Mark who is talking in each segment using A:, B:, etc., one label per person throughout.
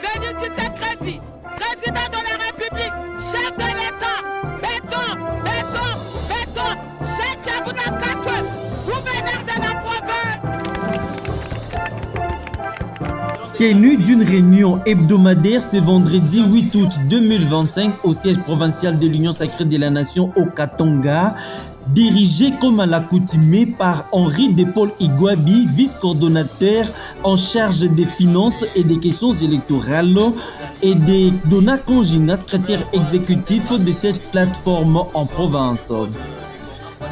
A: Félix Tshisekedi, président de la République, chef de l'État, béton, béton, béton, Cheikh Yabouna Katoué, gouverneur de la province.
B: Tenue d'une réunion hebdomadaire ce vendredi 8 août 2025 au siège provincial de l'Union sacrée de la Nation au Katanga, dirigé comme à l'accoutumée par Henri Paul Igwabi, vice-coordonnateur en charge des finances et des questions électorales, et de Dona Konjinga, secrétaire exécutif de cette plateforme en province.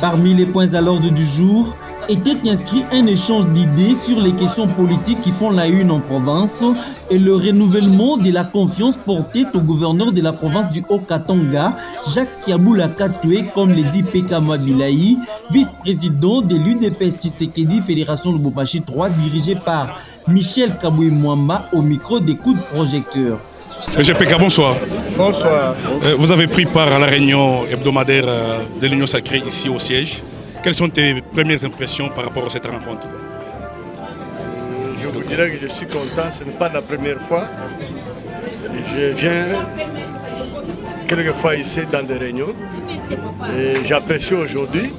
B: Parmi les points à l'ordre du jour était inscrit un échange d'idées sur les questions politiques qui font la une en province et le renouvellement de la confiance portée au gouverneur de la province du Haut-Katanga, Jacques Yabouna Katoué, comme le dit Peka Mabilaï, vice-président de l'UDPS Tshisekedi Fédération Lubumbashi 3, dirigé par Michel Kaboué Mwamba au micro des coups de projecteur.
C: Monsieur Peka, bonsoir.
D: Bonsoir.
C: Vous avez pris part à la réunion hebdomadaire de l'Union sacrée ici au siège. Quelles sont tes premières impressions par rapport à cette rencontre?
D: Je vous dirais que je suis content, ce n'est pas la première fois. Je viens quelques fois ici dans des réunions et j'apprécie aujourd'hui.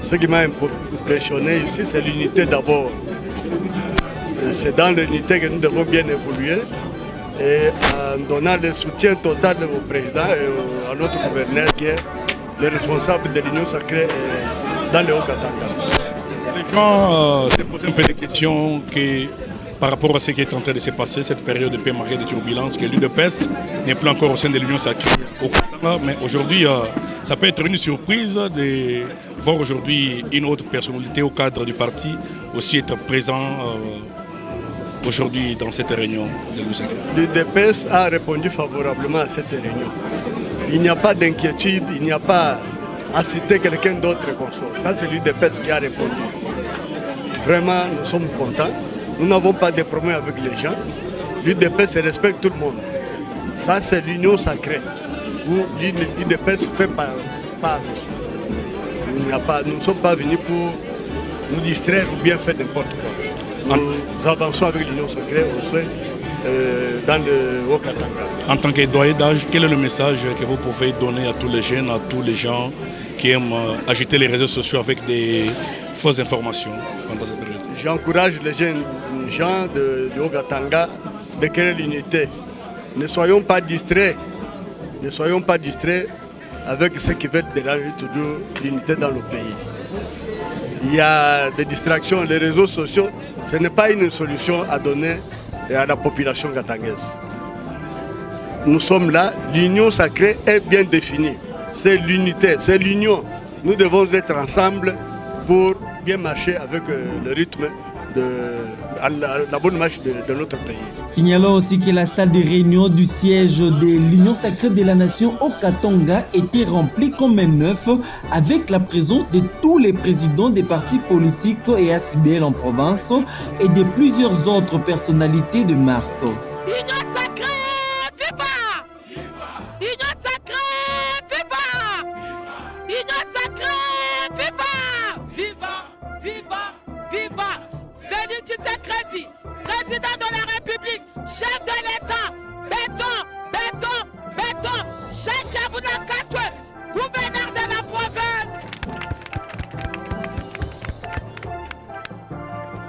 D: Ce qui m'a impressionné ici, c'est l'unité d'abord. C'est dans l'unité que nous devons bien évoluer et en donnant le soutien total au président et à notre gouverneur qui est le responsable de l'Union sacrée dans le Haut-Katanga.
C: Les gens se posent un peu des questions par rapport à ce qui est en train de se passer, cette période de paix marquée de turbulence, que l'UDPS n'est plus encore au sein de l'Union sacrée au Katanga, mais aujourd'hui, ça peut être une surprise de voir aujourd'hui une autre personnalité au cadre du parti aussi être présent aujourd'hui dans cette réunion de l'Union sacrée.
D: L'UDPS a répondu favorablement à cette réunion. Il n'y a pas d'inquiétude, il n'y a pas à citer quelqu'un d'autre qu'on soit. Ça, c'est l'UDPS qui a répondu. Vraiment, nous sommes contents. Nous n'avons pas de problème avec les gens. L'UDPS respecte tout le monde. Ça, c'est l'union sacrée, où l'UDPS fait part de ça. Nous ne sommes pas venus pour nous distraire ou bien faire n'importe quoi. Nous avançons avec l'union sacrée dans le Haut-Katanga.
C: En tant que doyen d'âge, quel est le message que vous pouvez donner à tous les jeunes, à tous les gens qui aiment agiter les réseaux sociaux avec des fausses informations pendant cette période?
D: J'encourage les jeunes gens de Haut-Katanga de créer l'unité. Ne soyons pas distraits. Ne soyons pas distraits avec ceux qui veulent déranger toujours l'unité dans le pays. Il y a des distractions, les réseaux sociaux, ce n'est pas une solution à donner à la population katangaise. Nous sommes là, l'union sacrée est bien définie. C'est l'unité, c'est l'union. Nous devons être ensemble pour bien marcher avec le rythme la bonne marche de notre pays.
B: Signalons aussi que la salle de réunion du siège de l'Union sacrée de la Nation au Katanga était remplie comme un œuf avec la présence de tous les présidents des partis politiques et ACBL en province et de plusieurs autres personnalités de marque.
A: Union sacrée, viva! Union sacrée, viva! Union sacrée, viva! Viva, viva, viva! Félix Tshisekedi, président de la République, chef de